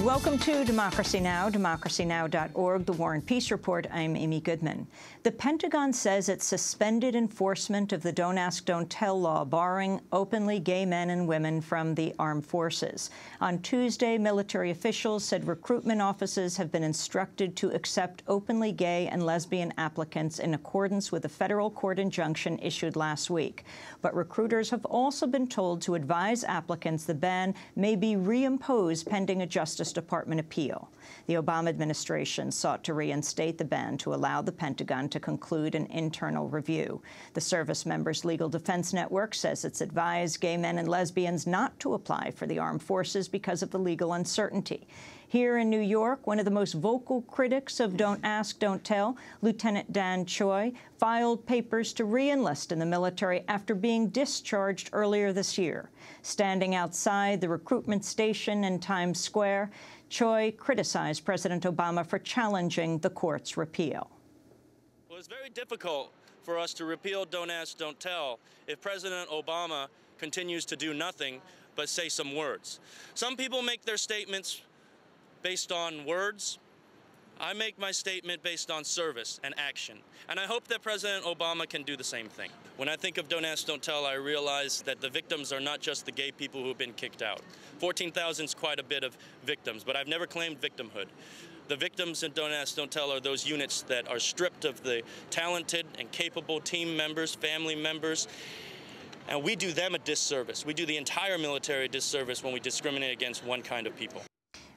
Welcome to Democracy Now!, democracynow.org, The War and Peace Report. I'm Amy Goodman. The Pentagon says it suspended enforcement of the Don't Ask, Don't Tell law, barring openly gay men and women from the armed forces. On Tuesday, military officials said recruitment offices have been instructed to accept openly gay and lesbian applicants in accordance with a federal court injunction issued last week. But recruiters have also been told to advise applicants the ban may be reimposed pending a Justice Department appeal. The Obama administration sought to reinstate the ban to allow the Pentagon to conclude an internal review. The Service Members Legal Defense Network says it's advised gay men and lesbians not to apply for the armed forces because of the legal uncertainty. Here in New York, one of the most vocal critics of Don't Ask, Don't Tell, Lieutenant Dan Choi, filed papers to re-enlist in the military after being discharged earlier this year. Standing outside the recruitment station in Times Square, Choi criticized President Obama for challenging the court's repeal. Well, it's very difficult for us to repeal Don't Ask, Don't Tell if President Obama continues to do nothing but say some words. Some people make their statements based on words. I make my statement based on service and action. And I hope that President Obama can do the same thing. When I think of Don't Ask, Don't Tell, I realize that the victims are not just the gay people who have been kicked out. 14,000 is quite a bit of victims, but I've never claimed victimhood. The victims in Don't Ask, Don't Tell are those units that are stripped of the talented and capable team members, family members, and we do them a disservice. We do the entire military a disservice when we discriminate against one kind of people.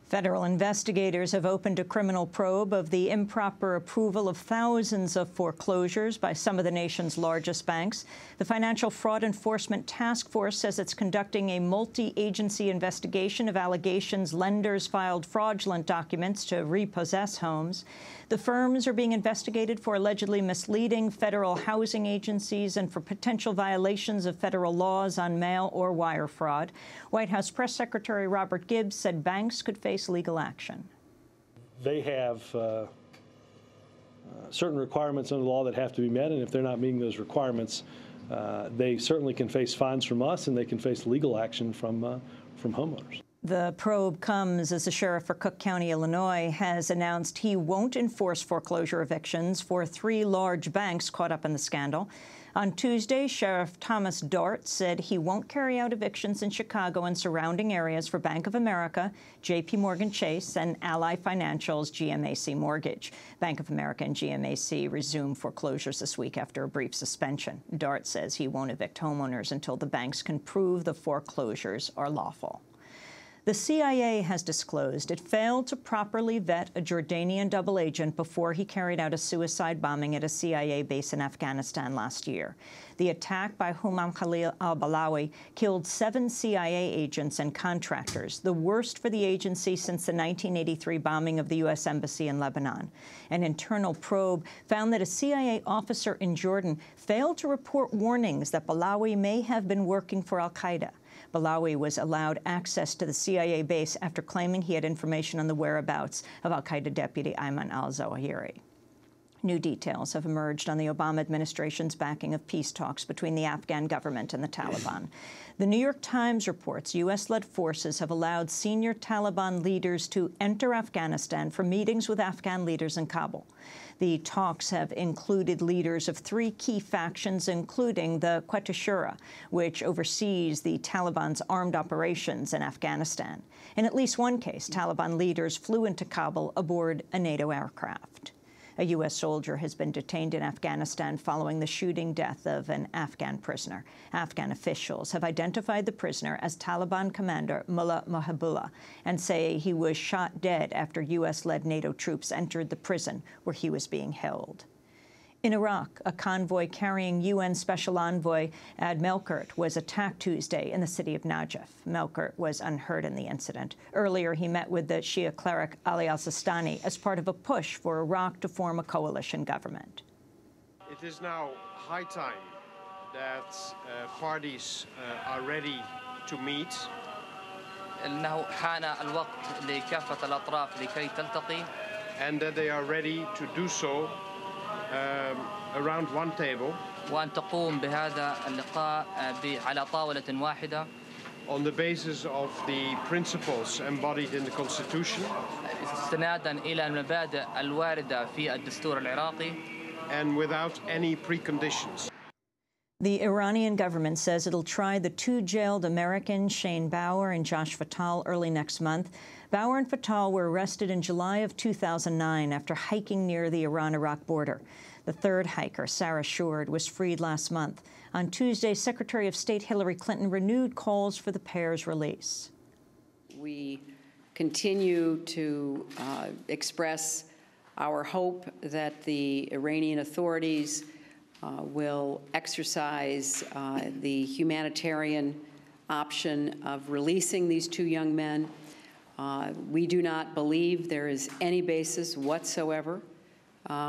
Federal investigators have opened a criminal probe of the improper approval of thousands of foreclosures by some of the nation's largest banks. The Financial Fraud Enforcement Task Force says it's conducting a multi-agency investigation of allegations lenders filed fraudulent documents to repossess homes. The firms are being investigated for allegedly misleading federal housing agencies and for potential violations of federal laws on mail or wire fraud. White House Press Secretary Robert Gibbs said banks could face legal action. They have certain requirements under the law that have to be met, and if they're not meeting those requirements, they certainly can face fines from us, and they can face legal action from homeowners. The probe comes as the sheriff for Cook County, Illinois, has announced he won't enforce foreclosure evictions for 3 large banks caught up in the scandal. On Tuesday, Sheriff Thomas Dart said he won't carry out evictions in Chicago and surrounding areas for Bank of America, J.P. Morgan Chase, and Ally Financial's GMAC Mortgage. Bank of America and GMAC resumed foreclosures this week after a brief suspension. Dart says he won't evict homeowners until the banks can prove the foreclosures are lawful. The CIA has disclosed it failed to properly vet a Jordanian double agent before he carried out a suicide bombing at a CIA base in Afghanistan last year. The attack by Humam Khalil al-Balawi killed 7 CIA agents and contractors, the worst for the agency since the 1983 bombing of the U.S. Embassy in Lebanon. An internal probe found that a CIA officer in Jordan failed to report warnings that Balawi may have been working for al-Qaeda. Balawi was allowed access to the CIA base after claiming he had information on the whereabouts of al-Qaeda deputy Ayman al-Zawahiri. New details have emerged on the Obama administration's backing of peace talks between the Afghan government and the Taliban. The New York Times reports U.S.-led forces have allowed senior Taliban leaders to enter Afghanistan for meetings with Afghan leaders in Kabul. The talks have included leaders of 3 key factions, including the Quetta Shura, which oversees the Taliban's armed operations in Afghanistan. In at least one case, Taliban leaders flew into Kabul aboard a NATO aircraft. A U.S. soldier has been detained in Afghanistan following the shooting death of an Afghan prisoner. Afghan officials have identified the prisoner as Taliban commander Mullah Mohabullah and say he was shot dead after U.S.-led NATO troops entered the prison where he was being held. In Iraq, a convoy carrying UN Special Envoy Ad Melkert was attacked Tuesday in the city of Najaf. Melkert was unhurt in the incident. Earlier, he met with the Shia cleric Ali al-Sistani as part of a push for Iraq to form a coalition government. It is now high time that parties are ready to meet. إنه حان الوقت لكافة الأطراف لكي تلتقي. And that they are ready to do so around one table. وأن تقوم بهذا اللقاء على طاولة واحدة. on the basis of the principles embodied in the Constitution استنادا إلى المبادئ الواردة في الدستور العراقي and without any preconditions. The Iranian government says it'll try the two jailed Americans, Shane Bauer and Josh Fatal, early next month. Bauer and Fatal were arrested in July of 2009 after hiking near the Iran-Iraq border. The third hiker, Sarah Shord, was freed last month. On Tuesday, Secretary of State Hillary Clinton renewed calls for the pair's release. We continue to express our hope that the Iranian authorities will exercise the humanitarian option of releasing these two young men. We do not believe there is any basis whatsoever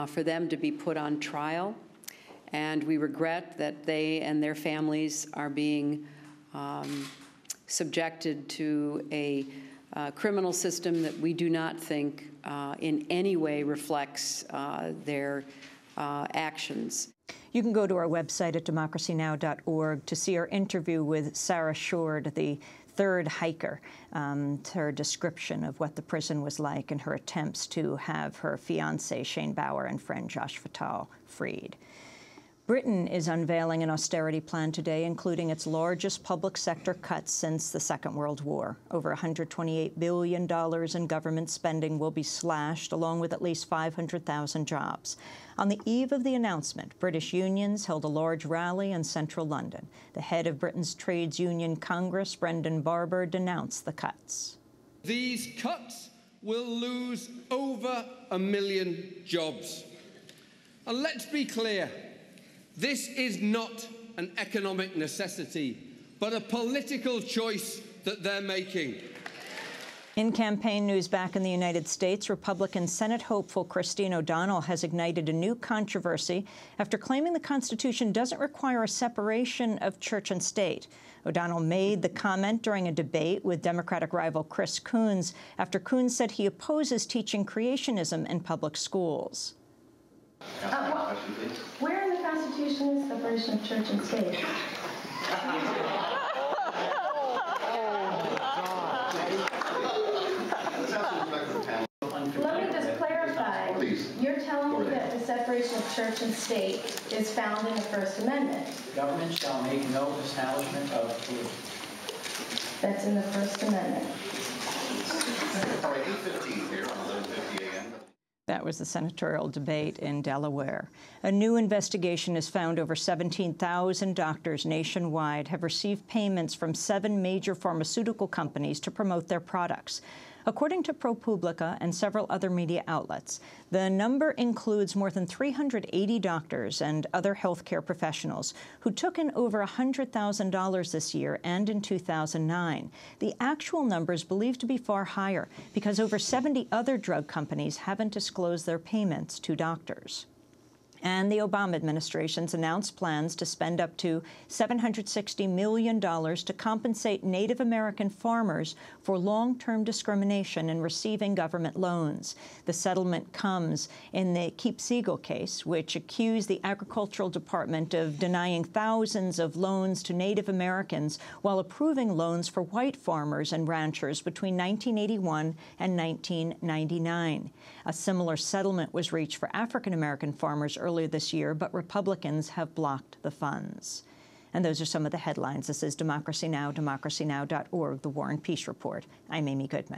for them to be put on trial, and we regret that they and their families are being subjected to a criminal system that we do not think in any way reflects their actions. You can go to our website at democracynow.org to see our interview with Sarah Shord, the third hiker, her description of what the prison was like and her attempts to have her fiancé, Shane Bauer, and friend Josh Fatal freed. Britain is unveiling an austerity plan today, including its largest public sector cuts since the Second World War. Over $128 billion in government spending will be slashed, along with at least 500,000 jobs. On the eve of the announcement, British unions held a large rally in central London. The head of Britain's Trades Union Congress, Brendan Barber, denounced the cuts. These cuts will lose over 1 million jobs. And let's be clear. This is not an economic necessity, but a political choice that they're making. In campaign news back in the United States, Republican Senate hopeful Christine O'Donnell has ignited a new controversy after claiming the Constitution doesn't require a separation of church and state. O'Donnell made the comment during a debate with Democratic rival Chris Coons after Coons said he opposes teaching creationism in public schools. Where in the Constitution is separation of church and state? Let me just clarify. You're telling me that the separation of church and state is found in the First Amendment. Government shall make no establishment of religion. That's in the First Amendment. Sorry, 8:15 here on 11:50 a.m. That was the senatorial debate in Delaware. A new investigation has found over 17,000 doctors nationwide have received payments from 7 major pharmaceutical companies to promote their products. According to ProPublica and several other media outlets, the number includes more than 380 doctors and other healthcare professionals who took in over $100,000 this year and in 2009. The actual number is believed to be far higher because over 70 other drug companies haven't disclosed their payments to doctors. And the Obama administration's announced plans to spend up to $760 million to compensate Native American farmers for long-term discrimination in receiving government loans. The settlement comes in the Keep Siegel case, which accused the Agricultural Department of denying thousands of loans to Native Americans while approving loans for white farmers and ranchers between 1981 and 1999. A similar settlement was reached for African American farmers earlier this year, but Republicans have blocked the funds. And those are some of the headlines. This is Democracy Now!, democracynow.org, The War and Peace Report. I'm Amy Goodman.